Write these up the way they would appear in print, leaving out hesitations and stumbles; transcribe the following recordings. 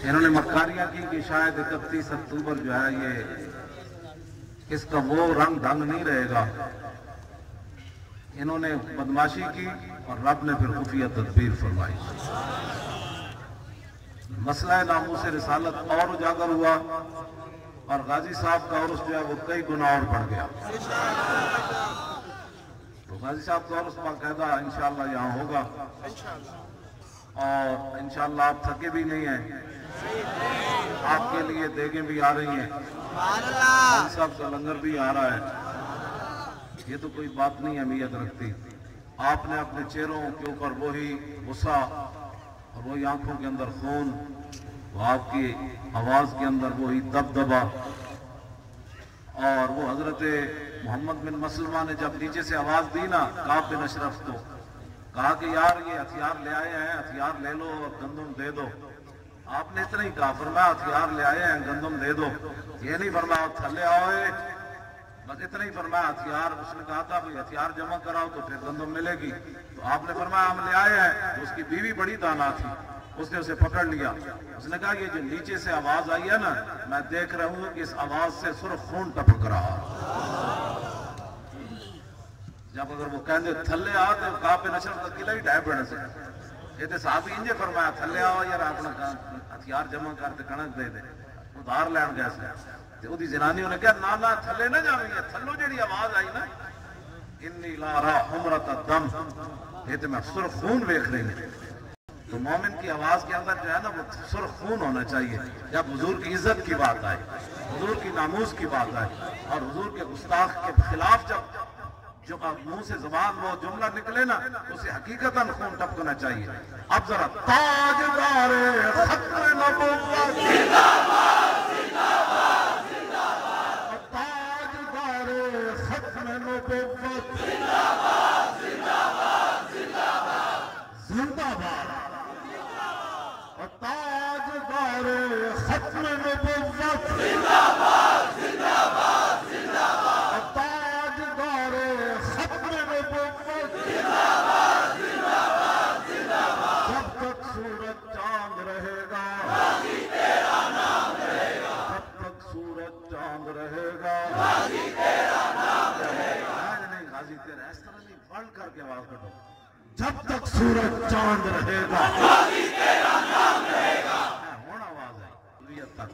इन्होंने मक्कारियां की कि शायद 31 अक्टूबर जो है ये इसका वो रंग ढंग नहीं रहेगा। इन्होंने बदमाशी की और रब ने फिर खुफिया तदबीर फरमाई। मसला नामूस रिसालत और उजागर हुआ और गाजी साहब का उर्स जो है वो कई गुना और बढ़ गया। तो गाजी साहब का उर्स बाकायदा इंशाअल्लाह यहाँ होगा और इंशाअल्लाह आप थके भी नहीं हैं, आपके लिए देगे भी आ रही हैं, गाजी साहब का लंगर भी आ रहा है। ये तो कोई बात नहीं अहमियत रखती। आपने अपने चेहरों के ऊपर वही गुस्सा और वही आंखों के अंदर खून, वो आपकी आवाज के अंदर वही दबदबा। और वो हजरत मोहम्मद बिन मसलमा ने जब नीचे से आवाज दी ना काब बिन अशरफ को, कहा कि यार ये हथियार ले आए हैं, हथियार ले लो और गंदम दे दो। आपने इतना ही कहा, फरमाया हथियार ले आए हैं गंदम दे दो, ये नहीं फरमाया थल्ले आओ, बस इतना ही फरमाया हथियार। उसने कहा था भाई हथियार जमा कराओ तो फिर गंदम मिलेगी। तो आपने फरमाया हम ले आए हैं। तो उसकी बीवी बड़ी दाना थी, उसने उसे पकड़ लिया। उसने कहा ये जो नीचे से आवाज आई है ना, मैं देख रहा हूं कि इस आवाज से सुर्ख खून टपक रहा। जब अगर वो कहते थल्ले आ तो काब बिन अशरफ का किला ही ढह पड़े से ये तो साहब इंजे फरमाया थल्ले आओ यार अपना हथियार जमा करते कणक दे दे उधार लैन गए ते उदी जनानियों ने कहा ना ना थल्ले ना जावेंगे, थल्लो जेड़ी आवाज आई ना इन्नी लारा उमरत दम, ये तो मैं सुर्ख खून देख रही हूं। तो मोमिन की आवाज के अंदर जो है ना वो सुर्ख खून होना चाहिए। जब हुजूर की इज्जत की बात आए, हुजूर की नामूस की बात आए और हुजूर के गुस्ताख के खिलाफ जब मुंह से जुबान वो जुमला निकले ना तो उसे हकीकतन खून टपकना चाहिए। अब जरा ताजदारे खत्म नबुव्वत जिंदाबाद जिंदाबाद जिंदाबाद, ताजदारे खत्म नबुव्वत जिंदाबाद जिंदाबाद जिंदाबाद जिंदाबाद, ताजदारे खत्म नबुव्वत जिंदाबाद जिंदाबाद जिंदाबाद, ताजदारे खत्म नबुव्वत जिंदाबाद जिंदाबाद जिंदाबाद। जब तक सूरज चांद रहेगा गाजी तेरा नाम रहेगा, जब तक सूरज चांद रहेगा गाजी तेरा नाम रहेगा। नहीं गाजी तेरा इस तरह नहीं, बढ़ करके आवाज करो। जब तक सूरज चांद रहेगा गाजी तेरा नाम रहेगा। आवाज है तक,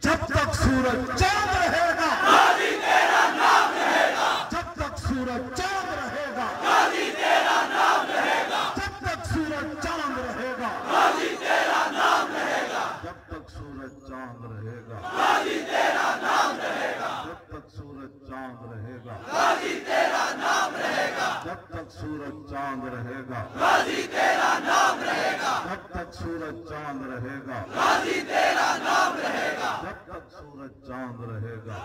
जब तक सूरज चांद रहेगा गाजी तेरा नाम रहेगा, जब तक सूरज चांद रहेगा गाजी तेरा नाम रहेगा, जब तक सूरज चांद रहेगा गाजी तेरा नाम रहेगा, जब तक सूरज चांद रहेगा गाजी तेरा नाम रहेगा, जब तक सूरज चांद रहेगा गाजी तेरा नाम रहेगा, जब तक सूरज चांद रहेगा गाजी तेरा नाम रहेगा, जब तक सूरज चांद रहेगा गाजी तेरा नाम रहेगा, जब तक सूरज चांद रहेगा।